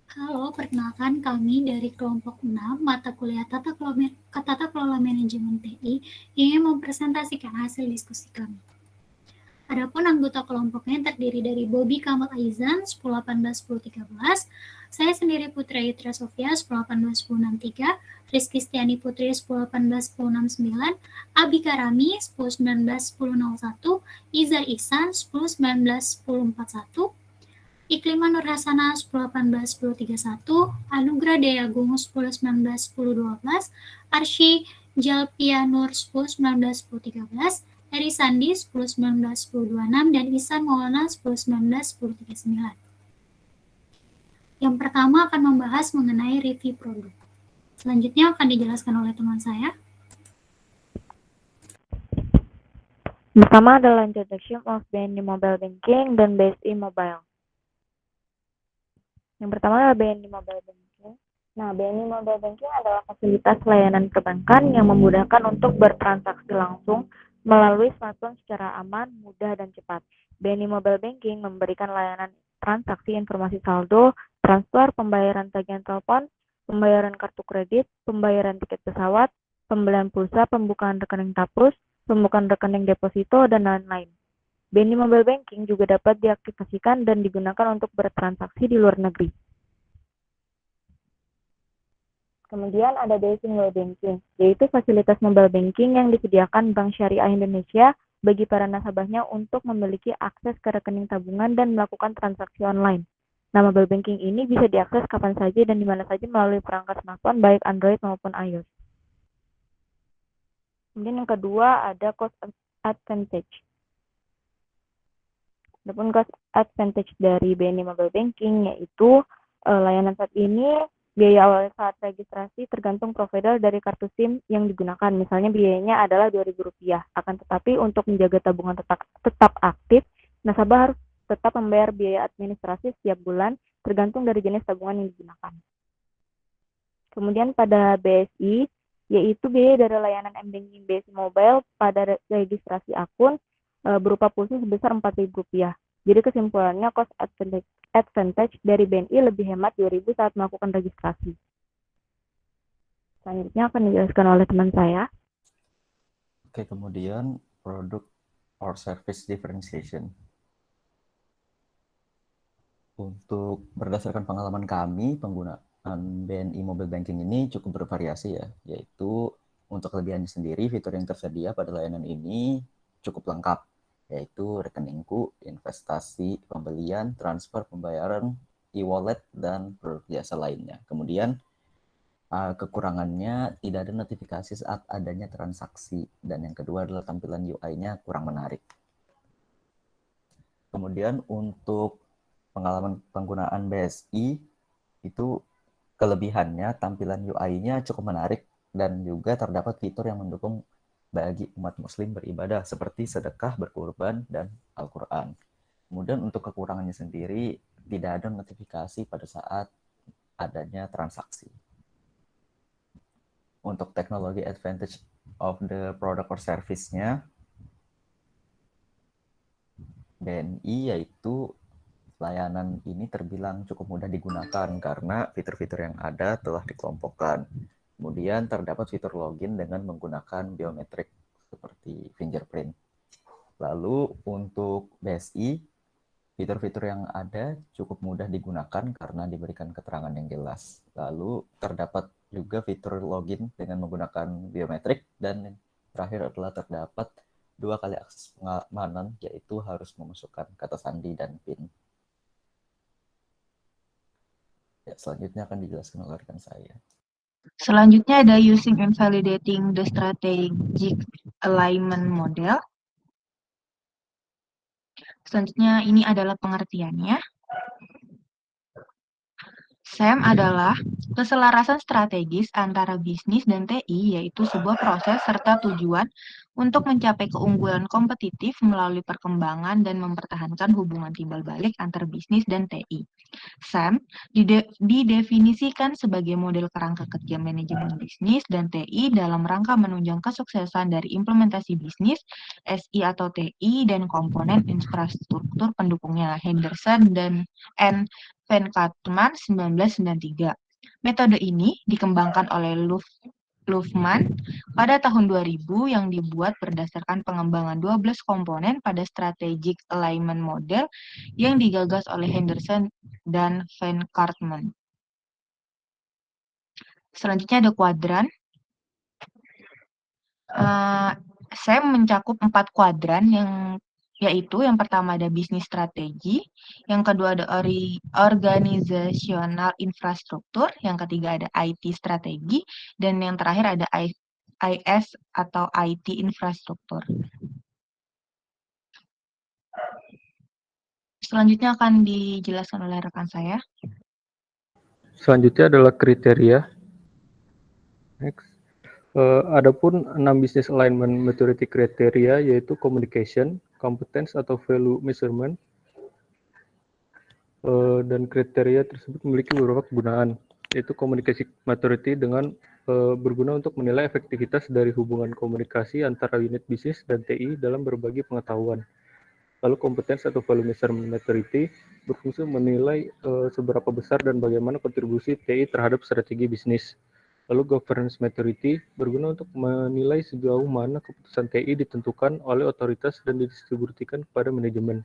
Halo, perkenalkan kami dari kelompok 6 mata kuliah Tata Kelola Manajemen TI ingin mempresentasikan hasil diskusi kami. Adapun anggota kelompoknya terdiri dari Bobby Kamal Aizan 1018-1013, saya sendiri Putri Aitra Sofia 1018-1063, Rizky Stiani Putri 1018-1069, Abi Karami 1019-1001, Izar Ihsan 1019-1041, Ikliman Nur Hasana 1018-1031, Anugrah Deagung 1019-1012, Arsy Jalpianur 1019-1013, Eri Sandi 1019-1026, dan Isan Maulana 1019-1039. Yang pertama akan membahas mengenai review produk. Selanjutnya akan dijelaskan oleh teman saya. Pertama adalah introduction of BNI Mobile Banking dan BSI Mobile. Yang pertama adalah BNI Mobile Banking. Nah, BNI Mobile Banking adalah fasilitas layanan perbankan yang memudahkan untuk bertransaksi langsung melalui smartphone secara aman, mudah, dan cepat. BNI Mobile Banking memberikan layanan transaksi informasi saldo, transfer, pembayaran tagihan telepon, pembayaran kartu kredit, pembayaran tiket pesawat, pembelian pulsa, pembukaan rekening tapus, pembukaan rekening deposito, dan lain-lain. BNI Mobile Banking juga dapat diaktifasikan dan digunakan untuk bertransaksi di luar negeri. Kemudian ada BSI Mobile Banking, yaitu fasilitas mobile banking yang disediakan Bank Syariah Indonesia bagi para nasabahnya untuk memiliki akses ke rekening tabungan dan melakukan transaksi online. Nah, mobile banking ini bisa diakses kapan saja dan di mana saja melalui perangkat smartphone baik Android maupun iOS. Kemudian yang kedua ada cost advantage. Adapun cost advantage dari BNI Mobile Banking yaitu layanan saat ini biaya awal saat registrasi tergantung provider dari kartu SIM yang digunakan. Misalnya biayanya adalah Rp2.000. Akan tetapi untuk menjaga tabungan tetap aktif, nasabah harus tetap membayar biaya administrasi setiap bulan tergantung dari jenis tabungan yang digunakan. Kemudian pada BSI, yaitu biaya dari layanan M-Banking BSI Mobile pada registrasi akun berupa pulsa sebesar Rp4.000. Jadi kesimpulannya cost advantage dari BNI lebih hemat Rp2.000 saat melakukan registrasi. Selanjutnya akan dijelaskan oleh teman saya. Oke, kemudian produk or service differentiation. Untuk berdasarkan pengalaman kami, penggunaan BNI Mobile Banking ini cukup bervariasi ya, yaitu untuk kelebihannya sendiri, fitur yang tersedia pada layanan ini cukup lengkap, yaitu rekeningku, investasi, pembelian, transfer, pembayaran, e-wallet, dan produk jasa lainnya. Kemudian kekurangannya tidak ada notifikasi saat adanya transaksi, dan yang kedua adalah tampilan UI-nya kurang menarik. Kemudian untuk pengalaman penggunaan BSI itu kelebihannya tampilan UI-nya cukup menarik dan juga terdapat fitur yang mendukung bagi umat muslim beribadah seperti sedekah, berkurban, dan Al-Quran. Kemudian untuk kekurangannya sendiri tidak ada notifikasi pada saat adanya transaksi. Untuk teknologi advantage of the product or service-nya BNI yaitu layanan ini terbilang cukup mudah digunakan karena fitur-fitur yang ada telah dikelompokkan. Kemudian terdapat fitur login dengan menggunakan biometrik seperti fingerprint. Lalu untuk BSI, fitur-fitur yang ada cukup mudah digunakan karena diberikan keterangan yang jelas. Lalu terdapat juga fitur login dengan menggunakan biometrik dan terakhir adalah terdapat 2 kali akses pengamanan yaitu harus memasukkan kata sandi dan PIN. Ya, selanjutnya akan dijelaskan oleh rekan saya. Selanjutnya ada using and validating the strategic alignment model. Selanjutnya ini adalah pengertiannya. SAM adalah keselarasan strategis antara bisnis dan TI, yaitu sebuah proses serta tujuan untuk mencapai keunggulan kompetitif melalui perkembangan dan mempertahankan hubungan timbal balik antar bisnis dan TI. SAM didefinisikan sebagai model kerangka kerja manajemen bisnis dan TI dalam rangka menunjang kesuksesan dari implementasi bisnis, SI atau TI, dan komponen infrastruktur pendukungnya. Henderson dan Van Kartman 1993. Metode ini dikembangkan oleh Luhmann pada tahun 2000 yang dibuat berdasarkan pengembangan 12 komponen pada Strategic Alignment Model yang digagas oleh Henderson dan Van Kartman. Selanjutnya ada kuadran. Saya mencakup 4 kuadran yaitu yang pertama ada bisnis strategi, yang kedua ada organizational infrastruktur, yang ketiga ada IT strategi, dan yang terakhir ada IS atau IT infrastruktur. Selanjutnya akan dijelaskan oleh rekan saya. Selanjutnya adalah kriteria. Next. Adapun 6 business alignment maturity kriteria yaitu communication, competence atau value measurement, dan kriteria tersebut memiliki beberapa kegunaan, yaitu communication maturity dengan berguna untuk menilai efektivitas dari hubungan komunikasi antara unit bisnis dan TI dalam berbagi pengetahuan. Lalu competence atau value measurement maturity berfungsi menilai seberapa besar dan bagaimana kontribusi TI terhadap strategi bisnis. Lalu governance maturity berguna untuk menilai sejauh mana keputusan TI ditentukan oleh otoritas dan didistribusikan kepada manajemen.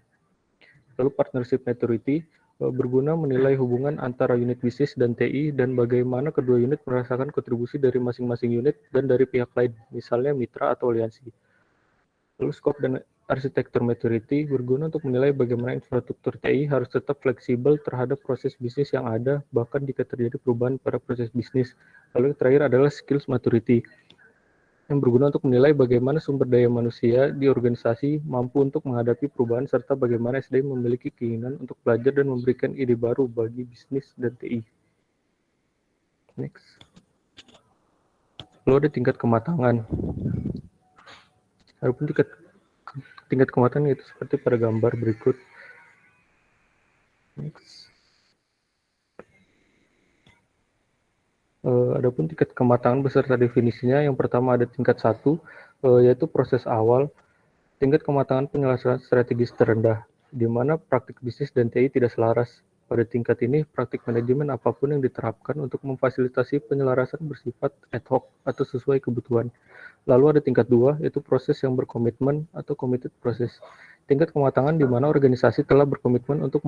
Lalu partnership maturity berguna menilai hubungan antara unit bisnis dan TI dan bagaimana kedua unit merasakan kontribusi dari masing-masing unit dan dari pihak lain, misalnya mitra atau aliansi. Lalu scope dan arsitektur maturity berguna untuk menilai bagaimana infrastruktur TI harus tetap fleksibel terhadap proses bisnis yang ada, bahkan jika terjadi perubahan pada proses bisnis. Lalu yang terakhir adalah skills maturity, yang berguna untuk menilai bagaimana sumber daya manusia di organisasi mampu untuk menghadapi perubahan serta bagaimana SDM memiliki keinginan untuk belajar dan memberikan ide baru bagi bisnis dan TI. Next. Lalu ada tingkat kematangan. Adapun tingkat kematangan itu seperti pada gambar berikut. Next. Adapun tingkat kematangan beserta definisinya, yang pertama ada tingkat 1, yaitu proses awal. Tingkat kematangan penyelesaian strategis terendah, di mana praktik bisnis dan TI tidak selaras. Pada tingkat ini, praktik manajemen apapun yang diterapkan untuk memfasilitasi penyelarasan bersifat ad hoc atau sesuai kebutuhan. Lalu ada tingkat 2, yaitu proses yang berkomitmen atau committed process. Tingkat kematangan di mana organisasi telah berkomitmen untuk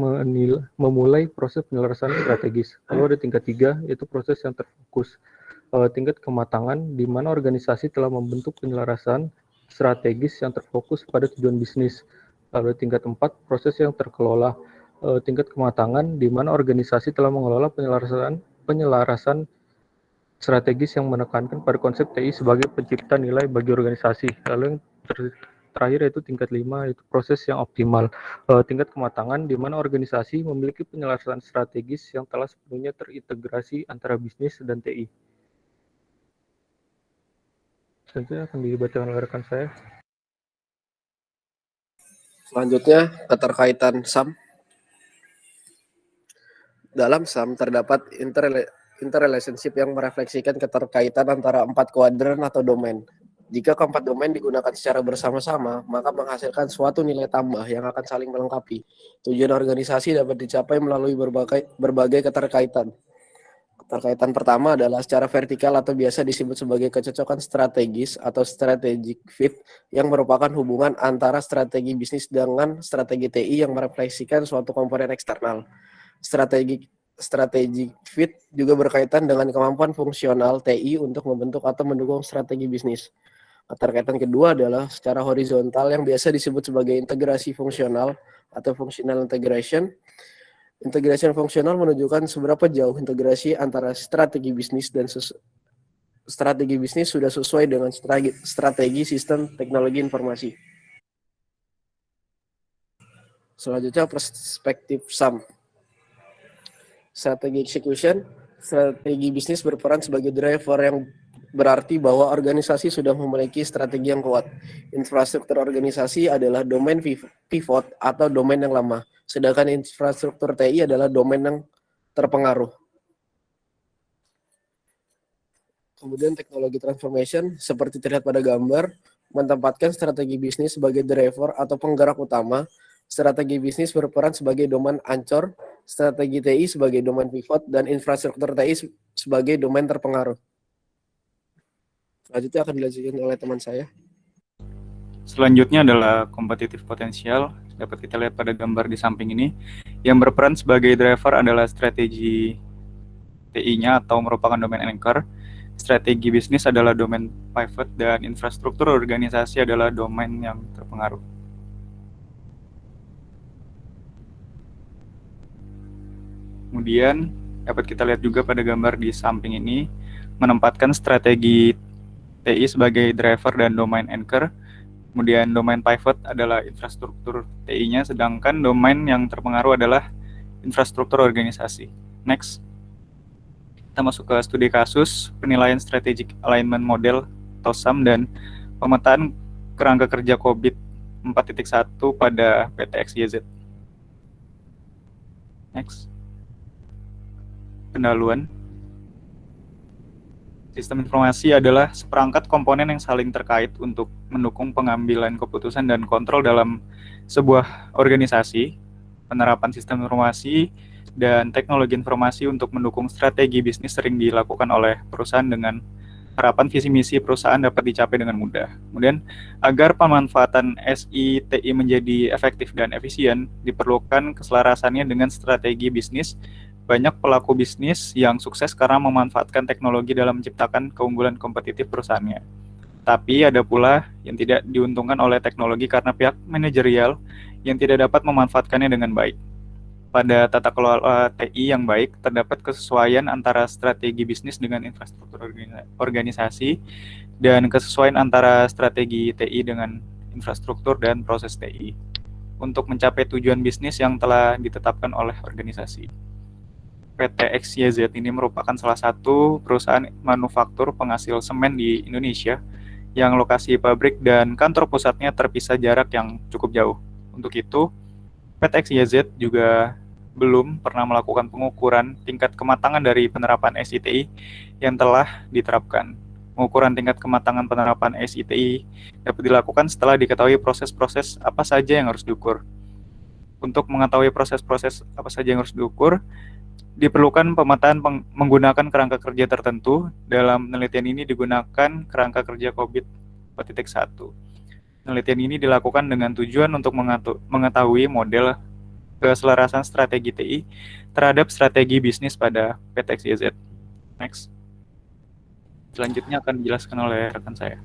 memulai proses penyelarasan strategis. Lalu ada tingkat 3, yaitu proses yang terfokus. Tingkat kematangan di mana organisasi telah membentuk penyelarasan strategis yang terfokus pada tujuan bisnis. Lalu tingkat 4, proses yang terkelola. Tingkat kematangan di mana organisasi telah mengelola penyelarasan strategis yang menekankan pada konsep TI sebagai pencipta nilai bagi organisasi. Lalu yang terakhir yaitu tingkat 5, yaitu proses yang optimal. Tingkat kematangan di mana organisasi memiliki penyelarasan strategis yang telah sepenuhnya terintegrasi antara bisnis dan TI. Selanjutnya akan dibacakan oleh rekan saya. Selanjutnya, keterkaitan SAM. Dalam SAM terdapat interrelationship yang merefleksikan keterkaitan antara 4 kuadran atau domain. Jika keempat domain digunakan secara bersama-sama, maka menghasilkan suatu nilai tambah yang akan saling melengkapi. Tujuan organisasi dapat dicapai melalui berbagai keterkaitan. Keterkaitan pertama adalah secara vertikal atau biasa disebut sebagai kecocokan strategis atau strategic fit, yang merupakan hubungan antara strategi bisnis dengan strategi TI yang merefleksikan suatu komponen eksternal. Strategic fit juga berkaitan dengan kemampuan fungsional TI untuk membentuk atau mendukung strategi bisnis. Keterkaitan kedua adalah secara horizontal yang biasa disebut sebagai integrasi fungsional atau functional integration. Integrasi fungsional menunjukkan seberapa jauh integrasi antara strategi bisnis dan strategi bisnis sudah sesuai dengan strategi sistem teknologi informasi. Selanjutnya perspektif SAM. Strategi execution. Strategi bisnis berperan sebagai driver yang berarti bahwa organisasi sudah memiliki strategi yang kuat. Infrastruktur organisasi adalah domain pivot atau domain yang lama, sedangkan infrastruktur TI adalah domain yang terpengaruh. Kemudian teknologi transformation seperti terlihat pada gambar menempatkan strategi bisnis sebagai driver atau penggerak utama. Strategi bisnis berperan sebagai domain ancor, strategi TI sebagai domain pivot, dan infrastruktur TI sebagai domain terpengaruh. Selanjutnya akan dilanjutkan oleh teman saya. Selanjutnya adalah kompetitif potensial. Dapat kita lihat pada gambar di samping ini. Yang berperan sebagai driver adalah strategi TI-nya atau merupakan domain anchor. Strategi bisnis adalah domain pivot, dan infrastruktur organisasi adalah domain yang terpengaruh. Kemudian dapat kita lihat juga pada gambar di samping ini, menempatkan strategi TI sebagai driver dan domain anchor. Kemudian domain pivot adalah infrastruktur TI-nya, sedangkan domain yang terpengaruh adalah infrastruktur organisasi. Next. Kita masuk ke studi kasus, penilaian strategic alignment model atau SAM, dan pemetaan kerangka kerja COVID 4.1 pada PT XYZ. Next. Pendahuluan. Sistem informasi adalah seperangkat komponen yang saling terkait untuk mendukung pengambilan keputusan dan kontrol dalam sebuah organisasi. Penerapan sistem informasi dan teknologi informasi untuk mendukung strategi bisnis sering dilakukan oleh perusahaan dengan harapan visi misi perusahaan dapat dicapai dengan mudah. Kemudian, agar pemanfaatan SITI menjadi efektif dan efisien, diperlukan keselarasannya dengan strategi bisnis. Banyak pelaku bisnis yang sukses karena memanfaatkan teknologi dalam menciptakan keunggulan kompetitif perusahaannya. Tapi ada pula yang tidak diuntungkan oleh teknologi karena pihak manajerial yang tidak dapat memanfaatkannya dengan baik. Pada tata kelola TI yang baik, terdapat kesesuaian antara strategi bisnis dengan infrastruktur organisasi dan kesesuaian antara strategi TI dengan infrastruktur dan proses TI untuk mencapai tujuan bisnis yang telah ditetapkan oleh organisasi. PT XYZ ini merupakan salah satu perusahaan manufaktur penghasil semen di Indonesia yang lokasi pabrik dan kantor pusatnya terpisah jarak yang cukup jauh. Untuk itu, PT XYZ juga belum pernah melakukan pengukuran tingkat kematangan dari penerapan SITI yang telah diterapkan. Pengukuran tingkat kematangan penerapan SITI dapat dilakukan setelah diketahui proses-proses apa saja yang harus diukur. Untuk mengetahui proses-proses apa saja yang harus diukur, diperlukan pemetaan menggunakan kerangka kerja tertentu. Dalam penelitian ini digunakan kerangka kerja COVID 4.1. Penelitian ini dilakukan dengan tujuan untuk mengetahui model keselarasan strategi TI terhadap strategi bisnis pada PT XYZ. Next. Selanjutnya akan dijelaskan oleh rekan saya.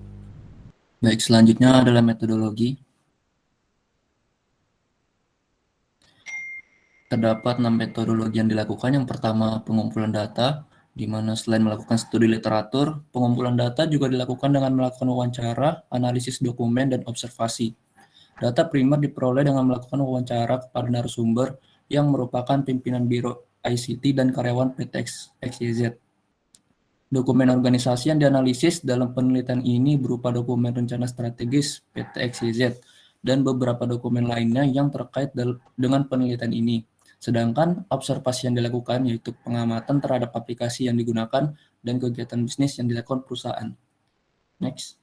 Baik, selanjutnya adalah metodologi. Terdapat 6 metodologi yang dilakukan. Yang pertama, pengumpulan data, di mana selain melakukan studi literatur, pengumpulan data juga dilakukan dengan melakukan wawancara, analisis dokumen, dan observasi. Data primer diperoleh dengan melakukan wawancara kepada narasumber yang merupakan pimpinan biro ICT dan karyawan PT XYZ. Dokumen organisasi yang dianalisis dalam penelitian ini berupa dokumen rencana strategis PT XYZ dan beberapa dokumen lainnya yang terkait dengan penelitian ini. Sedangkan observasi yang dilakukan yaitu pengamatan terhadap aplikasi yang digunakan dan kegiatan bisnis yang dilakukan perusahaan. Next.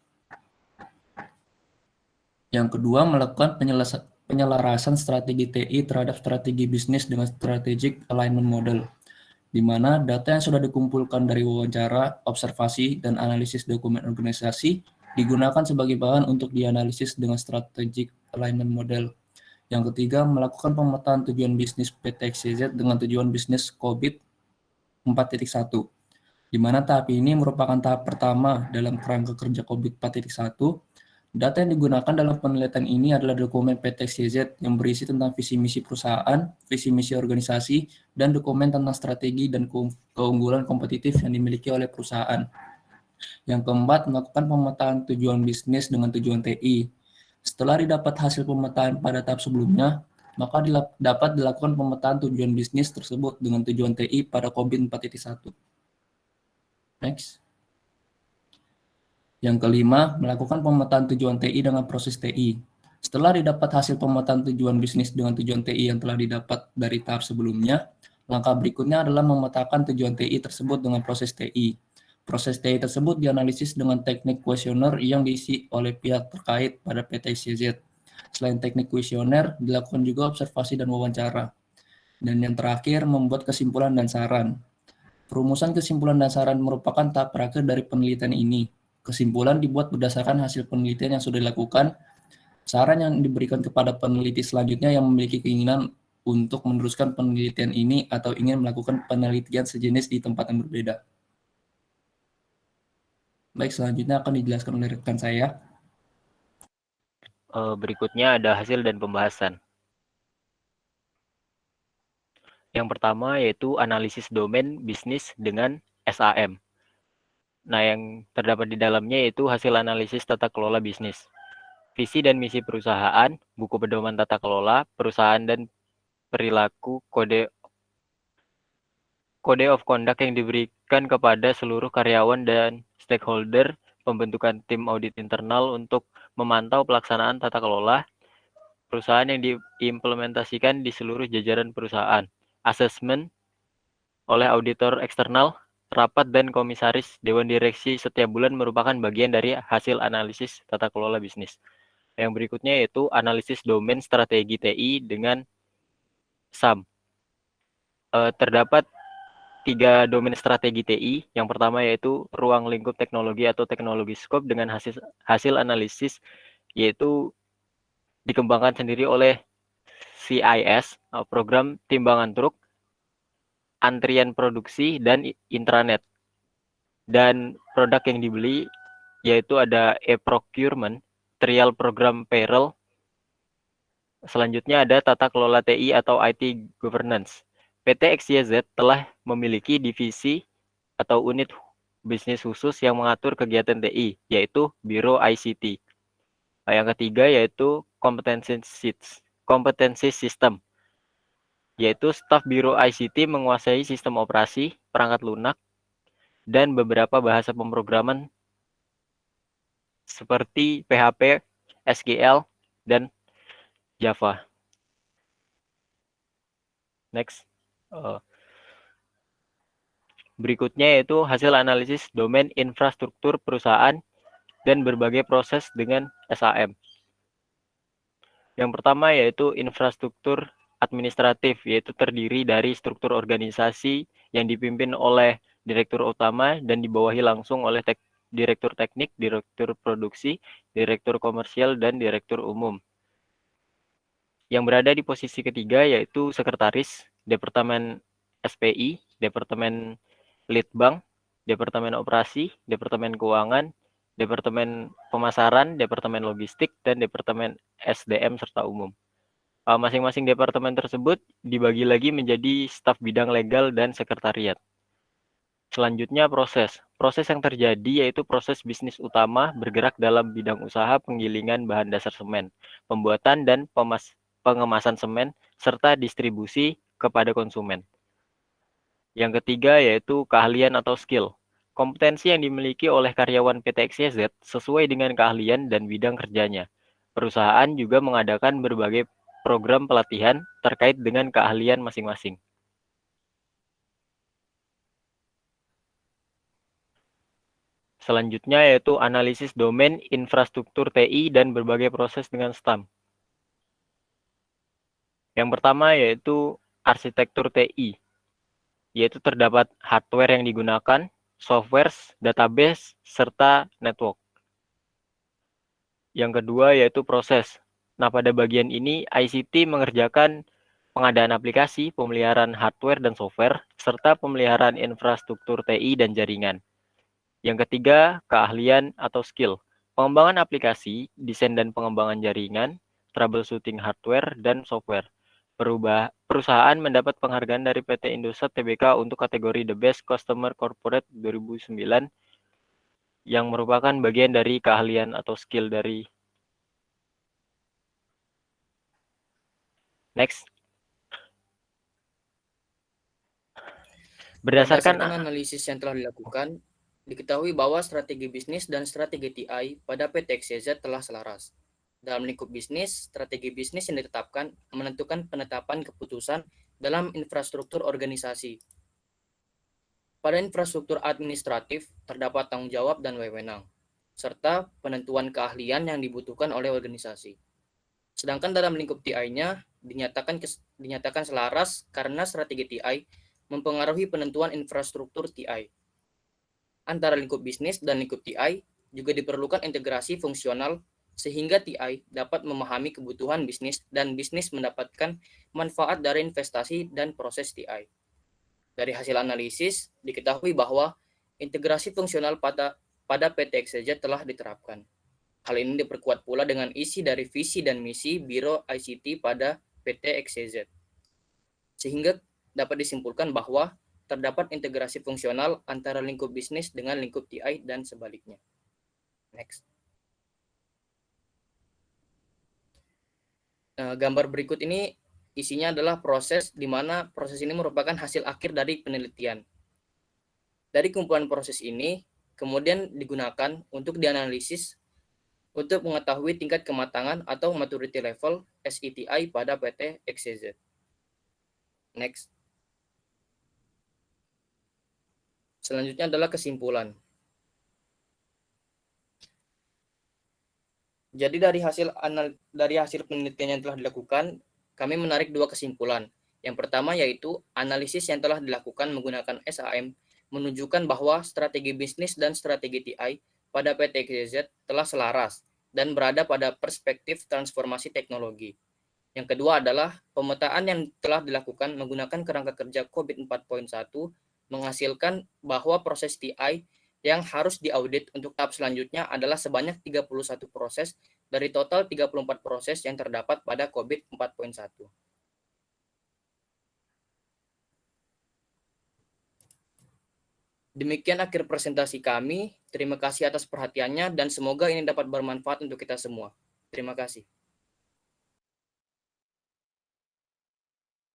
Yang kedua, melakukan penyelarasan strategi TI terhadap strategi bisnis dengan strategic alignment model, di mana data yang sudah dikumpulkan dari wawancara, observasi, dan analisis dokumen organisasi digunakan sebagai bahan untuk dianalisis dengan strategic alignment model. Yang ketiga, melakukan pemetaan tujuan bisnis PT XYZ dengan tujuan bisnis COVID 4.1, di mana tahap ini merupakan tahap pertama dalam kerangka kerja COVID 4.1. Data yang digunakan dalam penelitian ini adalah dokumen PT XYZ yang berisi tentang visi misi perusahaan, visi misi organisasi, dan dokumen tentang strategi dan keunggulan kompetitif yang dimiliki oleh perusahaan. Yang keempat, melakukan pemetaan tujuan bisnis dengan tujuan TI. Setelah didapat hasil pemetaan pada tahap sebelumnya, maka dapat dilakukan pemetaan tujuan bisnis tersebut dengan tujuan TI pada COVID 4.1. Next. Yang kelima, melakukan pemetaan tujuan TI dengan proses TI. Setelah didapat hasil pemetaan tujuan bisnis dengan tujuan TI yang telah didapat dari tahap sebelumnya, langkah berikutnya adalah memetakan tujuan TI tersebut dengan proses TI. Proses TI tersebut dianalisis dengan teknik kuesioner yang diisi oleh pihak terkait pada PT CZ. Selain teknik kuesioner, dilakukan juga observasi dan wawancara. Dan yang terakhir, membuat kesimpulan dan saran. Perumusan kesimpulan dan saran merupakan tahap terakhir dari penelitian ini. Kesimpulan dibuat berdasarkan hasil penelitian yang sudah dilakukan. Saran yang diberikan kepada peneliti selanjutnya yang memiliki keinginan untuk meneruskan penelitian ini atau ingin melakukan penelitian sejenis di tempat yang berbeda. Baik, selanjutnya akan dijelaskan oleh rekan saya. Berikutnya ada hasil dan pembahasan. Yang pertama yaitu analisis domain bisnis dengan SAM. Nah, yang terdapat di dalamnya yaitu hasil analisis tata kelola bisnis, visi dan misi perusahaan, buku pedoman tata kelola perusahaan dan perilaku kode of conduct yang diberikan kepada seluruh karyawan dan stakeholder, pembentukan tim audit internal untuk memantau pelaksanaan tata kelola perusahaan yang diimplementasikan di seluruh jajaran perusahaan, asesmen oleh auditor eksternal, rapat dan komisaris Dewan Direksi setiap bulan merupakan bagian dari hasil analisis tata kelola bisnis. Yang berikutnya yaitu analisis domain strategi TI dengan SAM. Terdapat 3 domain strategi TI. Yang pertama yaitu ruang lingkup teknologi atau teknologi scope dengan hasil analisis yaitu dikembangkan sendiri oleh CIS, program timbangan truk, antrian produksi, dan intranet. Dan produk yang dibeli yaitu ada e-procurement, trial program payroll. Selanjutnya ada tata kelola TI atau IT governance. PT XYZ telah memiliki divisi atau unit bisnis khusus yang mengatur kegiatan TI, yaitu Biro ICT. Yang ketiga yaitu kompetensi sistem, yaitu staf Biro ICT menguasai sistem operasi, perangkat lunak, dan beberapa bahasa pemrograman seperti PHP, SQL, dan Java. Next. Berikutnya yaitu hasil analisis domain infrastruktur perusahaan dan berbagai proses dengan SAM. Yang pertama yaitu infrastruktur administratif, yaitu terdiri dari struktur organisasi yang dipimpin oleh direktur utama dan dibawahi langsung oleh direktur teknik, direktur produksi, direktur komersial, dan direktur umum. Yang berada di posisi ketiga yaitu sekretaris, departemen SPI, departemen litbang, departemen operasi, departemen keuangan, departemen pemasaran, departemen logistik, dan departemen SDM serta umum. Masing-masing departemen tersebut dibagi lagi menjadi staf bidang legal dan sekretariat. Selanjutnya proses. Proses yang terjadi yaitu proses bisnis utama bergerak dalam bidang usaha penggilingan bahan dasar semen, pembuatan dan pengemasan semen, serta distribusi kepada konsumen. Yang ketiga yaitu keahlian atau skill. Kompetensi yang dimiliki oleh karyawan PT XYZ sesuai dengan keahlian dan bidang kerjanya. Perusahaan juga mengadakan berbagai program pelatihan terkait dengan keahlian masing-masing. Selanjutnya yaitu analisis domain infrastruktur TI dan berbagai proses dengan STAM. Yang pertama yaitu arsitektur TI, yaitu terdapat hardware yang digunakan, software, database, serta network. Yang kedua yaitu proses. Nah, pada bagian ini ICT mengerjakan pengadaan aplikasi, pemeliharaan hardware dan software, serta pemeliharaan infrastruktur TI dan jaringan. Yang ketiga, keahlian atau skill. Pengembangan aplikasi, desain dan pengembangan jaringan, troubleshooting hardware dan software. Perusahaan mendapat penghargaan dari PT Indosat Tbk untuk kategori The Best Customer Corporate 2009 yang merupakan bagian dari keahlian atau skill dari. Next. Berdasarkan analisis yang telah dilakukan, Diketahui bahwa strategi bisnis dan strategi TI pada PT XYZ telah selaras. Dalam lingkup bisnis, strategi bisnis yang ditetapkan menentukan penetapan keputusan dalam infrastruktur organisasi. Pada infrastruktur administratif, terdapat tanggung jawab dan wewenang, serta penentuan keahlian yang dibutuhkan oleh organisasi. Sedangkan dalam lingkup TI-nya dinyatakan selaras karena strategi TI mempengaruhi penentuan infrastruktur TI. Antara lingkup bisnis dan lingkup TI juga diperlukan integrasi fungsional sehingga TI dapat memahami kebutuhan bisnis dan bisnis mendapatkan manfaat dari investasi dan proses TI. Dari hasil analisis, diketahui bahwa integrasi fungsional pada PT XYZ telah diterapkan. Hal ini diperkuat pula dengan isi dari visi dan misi Biro ICT pada PT XYZ. Sehingga dapat disimpulkan bahwa terdapat integrasi fungsional antara lingkup bisnis dengan lingkup TI dan sebaliknya. Next. Gambar berikut ini isinya adalah proses di mana proses ini merupakan hasil akhir dari penelitian. Dari kumpulan proses ini kemudian digunakan untuk dianalisis untuk mengetahui tingkat kematangan atau maturity level SETI pada PT XYZ. Next. Selanjutnya adalah kesimpulan. Jadi dari hasil penelitian yang telah dilakukan, kami menarik dua kesimpulan. Yang pertama yaitu analisis yang telah dilakukan menggunakan SAM menunjukkan bahwa strategi bisnis dan strategi TI pada PT XYZ telah selaras dan berada pada perspektif transformasi teknologi. Yang kedua adalah pemetaan yang telah dilakukan menggunakan kerangka kerja COVID 4.1 menghasilkan bahwa proses TI yang harus diaudit untuk tahap selanjutnya adalah sebanyak 31 proses dari total 34 proses yang terdapat pada COVID 4.1. Demikian akhir presentasi kami. Terima kasih atas perhatiannya dan semoga ini dapat bermanfaat untuk kita semua. Terima kasih.